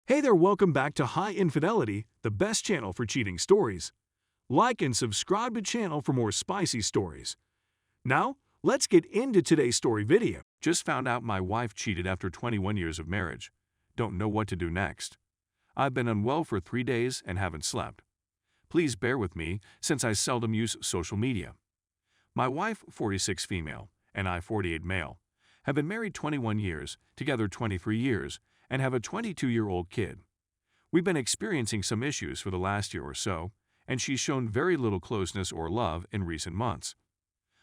Hey there, welcome back to High Infidelity, the best channel for cheating stories. Like and subscribe to channel for more spicy stories. Now, let's get into today's story video. Just found out my wife cheated after 21 years of marriage. Don't know what to do next. I've been unwell for 3 days and haven't slept. Please bear with me since I seldom use social media. My wife, 46 female, and I, 48 male, have been married 21 years, together 23 years, and have a 22-year-old kid. We've been experiencing some issues for the last year or so, and she's shown very little closeness or love in recent months.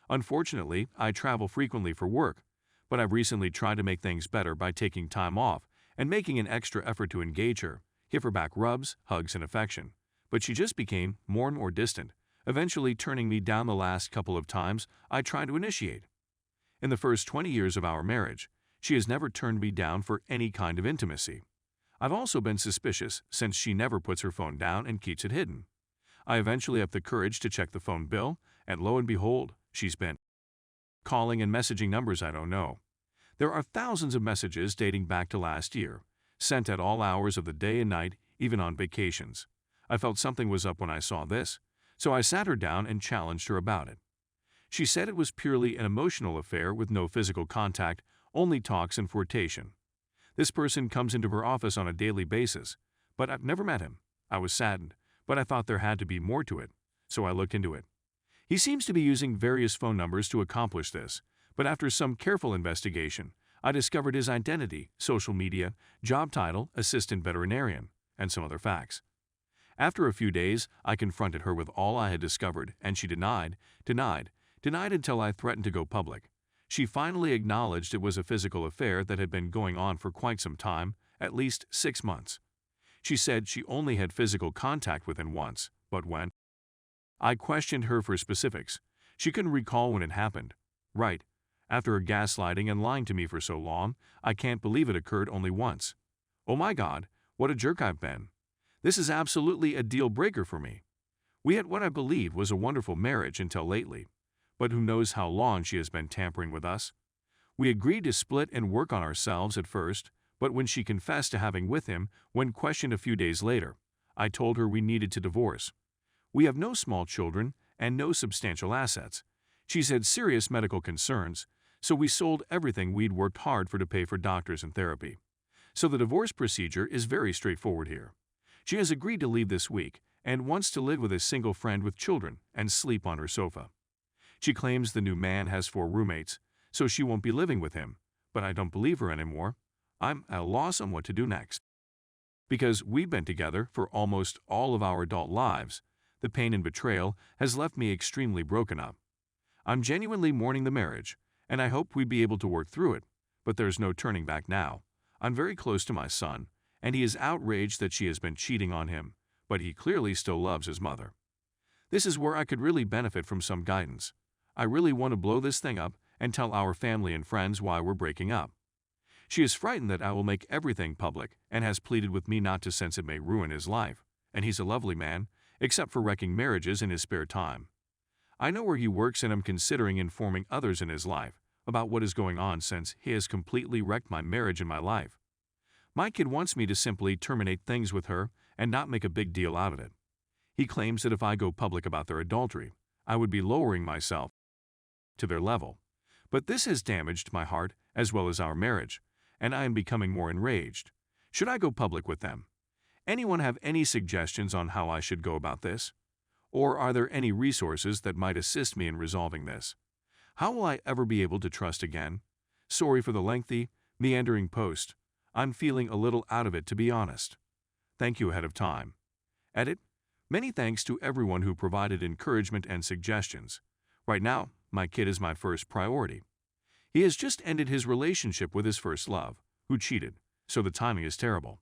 Unfortunately, I travel frequently for work, but I've recently tried to make things better by taking time off and making an extra effort to engage her, give her back rubs, hugs, and affection. But she just became more and more distant, eventually turning me down the last couple of times I tried to initiate. In the first 20 years of our marriage, she has never turned me down for any kind of intimacy. I've also been suspicious since she never puts her phone down and keeps it hidden. I eventually have the courage to check the phone bill, and lo and behold, she's been calling and messaging numbers I don't know. There are thousands of messages dating back to last year, sent at all hours of the day and night, even on vacations. I felt something was up when I saw this, so I sat her down and challenged her about it. She said it was purely an emotional affair with no physical contact, only talks and flirtation. This person comes into her office on a daily basis, but I've never met him. I was saddened, but I thought there had to be more to it, so I looked into it. He seems to be using various phone numbers to accomplish this, but after some careful investigation, I discovered his identity, social media, job title, assistant veterinarian, and some other facts. After a few days, I confronted her with all I had discovered, and she denied until I threatened to go public. She finally acknowledged it was a physical affair that had been going on for quite some time, at least 6 months. She said she only had physical contact with him once, but when I questioned her for specifics, she couldn't recall when it happened. Right. After her gaslighting and lying to me for so long, I can't believe it occurred only once. Oh my God, what a jerk I've been. This is absolutely a deal breaker for me. We had what I believed was a wonderful marriage until lately. But who knows how long she has been tampering with us? We agreed to split and work on ourselves at first, but when she confessed to having with him, when questioned a few days later, I told her we needed to divorce. We have no small children and no substantial assets. She's had serious medical concerns, so we sold everything we'd worked hard for to pay for doctors and therapy. So the divorce procedure is very straightforward here. She has agreed to leave this week and wants to live with a single friend with children and sleep on her sofa. She claims the new man has 4 roommates, so she won't be living with him, but I don't believe her anymore. I'm at a loss on what to do next. Because we've been together for almost all of our adult lives, the pain and betrayal has left me extremely broken up. I'm genuinely mourning the marriage, and I hope we'd be able to work through it, but there's no turning back now. I'm very close to my son, and he is outraged that she has been cheating on him, but he clearly still loves his mother. This is where I could really benefit from some guidance. I really want to blow this thing up and tell our family and friends why we're breaking up. She is frightened that I will make everything public and has pleaded with me not to since it may ruin his life, and he's a lovely man, except for wrecking marriages in his spare time. I know where he works and am considering informing others in his life about what is going on since he has completely wrecked my marriage and my life. My kid wants me to simply terminate things with her and not make a big deal out of it. He claims that if I go public about their adultery, I would be lowering myself to their level. But this has damaged my heart as well as our marriage, and I am becoming more enraged. Should I go public with them? Anyone have any suggestions on how I should go about this? Or are there any resources that might assist me in resolving this? How will I ever be able to trust again? Sorry for the lengthy, meandering post. I'm feeling a little out of it, to be honest. Thank you ahead of time. Edit. Many thanks to everyone who provided encouragement and suggestions. Right now, my kid is my first priority. He has just ended his relationship with his first love, who cheated, so the timing is terrible.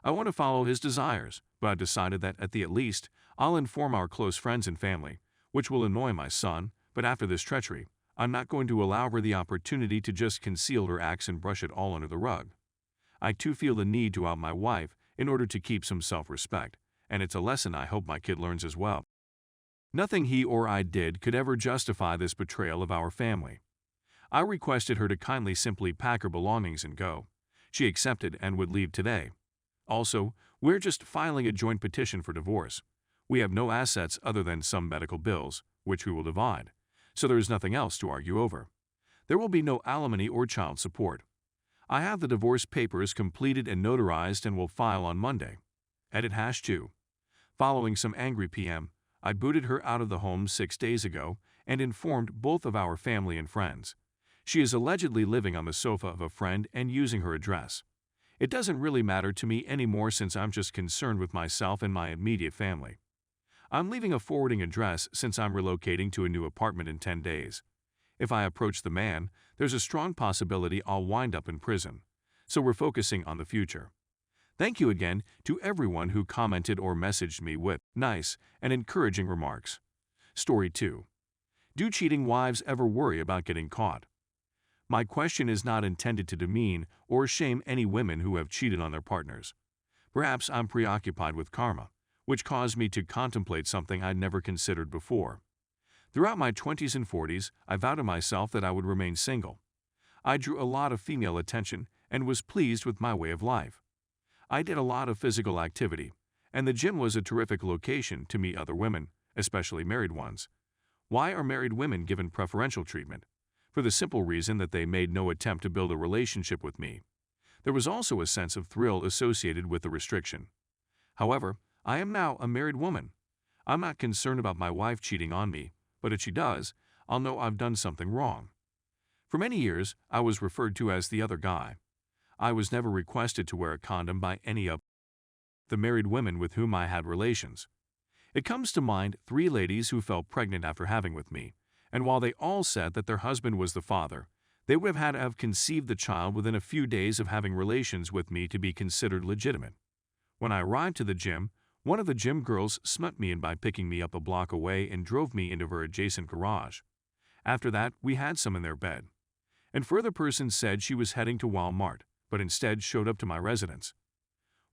I want to follow his desires, but I decided that at the least, I'll inform our close friends and family, which will annoy my son, but after this treachery, I'm not going to allow her the opportunity to just conceal her acts and brush it all under the rug. I too feel the need to out my wife in order to keep some self-respect, and it's a lesson I hope my kid learns as well. Nothing he or I did could ever justify this betrayal of our family. I requested her to kindly simply pack her belongings and go. She accepted and would leave today. Also, we're just filing a joint petition for divorce. We have no assets other than some medical bills, which we will divide, so there is nothing else to argue over. There will be no alimony or child support. I have the divorce papers completed and notarized and will file on Monday. Edit #2. Following some angry PM, I booted her out of the home 6 days ago and informed both of our family and friends. She is allegedly living on the sofa of a friend and using her address. It doesn't really matter to me anymore since I'm just concerned with myself and my immediate family. I'm leaving a forwarding address since I'm relocating to a new apartment in 10 days. If I approach the man, there's a strong possibility I'll wind up in prison. So we're focusing on the future. Thank you again to everyone who commented or messaged me with nice and encouraging remarks. Story 2. Do cheating wives ever worry about getting caught? My question is not intended to demean or shame any women who have cheated on their partners. Perhaps I'm preoccupied with karma, which caused me to contemplate something I'd never considered before. Throughout my 20s and 40s, I vowed to myself that I would remain single. I drew a lot of female attention and was pleased with my way of life. I did a lot of physical activity, and the gym was a terrific location to meet other women, especially married ones. Why are married women given preferential treatment? For the simple reason that they made no attempt to build a relationship with me. There was also a sense of thrill associated with the restriction. However, I am now a married woman. I'm not concerned about my wife cheating on me, but if she does, I'll know I've done something wrong. For many years, I was referred to as the other guy. I was never requested to wear a condom by any of the married women with whom I had relations. It comes to mind 3 ladies who fell pregnant after having with me, and while they all said that their husband was the father, they would have had to have conceived the child within a few days of having relations with me to be considered legitimate. When I arrived to the gym, one of the gym girls snuck me in by picking me up a block away and drove me into her adjacent garage. After that, we had some in their bed. And further person said she was heading to Walmart, but instead showed up to my residence.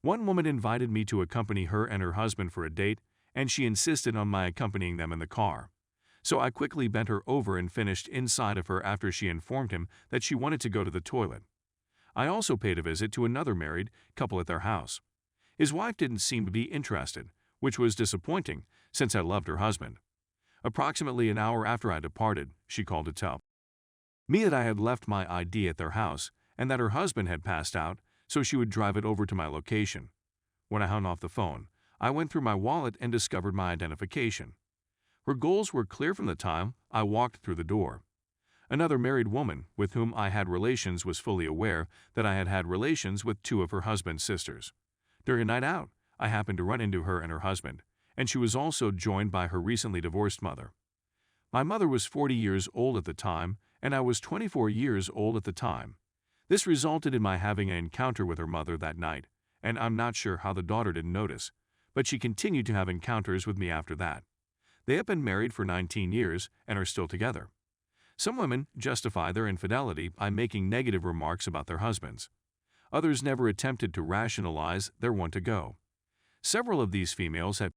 One woman invited me to accompany her and her husband for a date, and she insisted on my accompanying them in the car. So I quickly bent her over and finished inside of her after she informed him that she wanted to go to the toilet. I also paid a visit to another married couple at their house. His wife didn't seem to be interested, which was disappointing since I loved her husband. Approximately an hour after I departed, she called to tell me that I had left my ID at their house and that her husband had passed out, so she would drive it over to my location. When I hung off the phone, I went through my wallet and discovered my identification. Her goals were clear from the time I walked through the door. Another married woman with whom I had relations was fully aware that I had had relations with 2 of her husband's sisters. During a night out, I happened to run into her and her husband, and she was also joined by her recently divorced mother. My mother was 40 years old at the time, and I was 24 years old at the time. This resulted in my having an encounter with her mother that night, and I'm not sure how the daughter didn't notice, but she continued to have encounters with me after that. They have been married for 19 years and are still together. Some women justify their infidelity by making negative remarks about their husbands. Others never attempted to rationalize their want to go. Several of these females have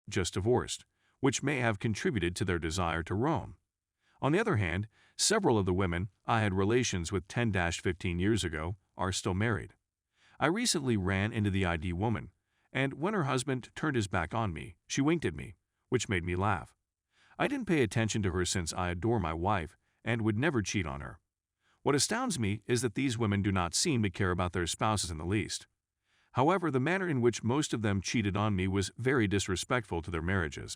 just divorced, which may have contributed to their desire to roam. On the other hand, several of the women I had relations with 10-15 years ago are still married. I recently ran into the ID woman, and when her husband turned his back on me, she winked at me, which made me laugh. I didn't pay attention to her since I adore my wife and would never cheat on her. What astounds me is that these women do not seem to care about their spouses in the least. However, the manner in which most of them cheated on me was very disrespectful to their marriages.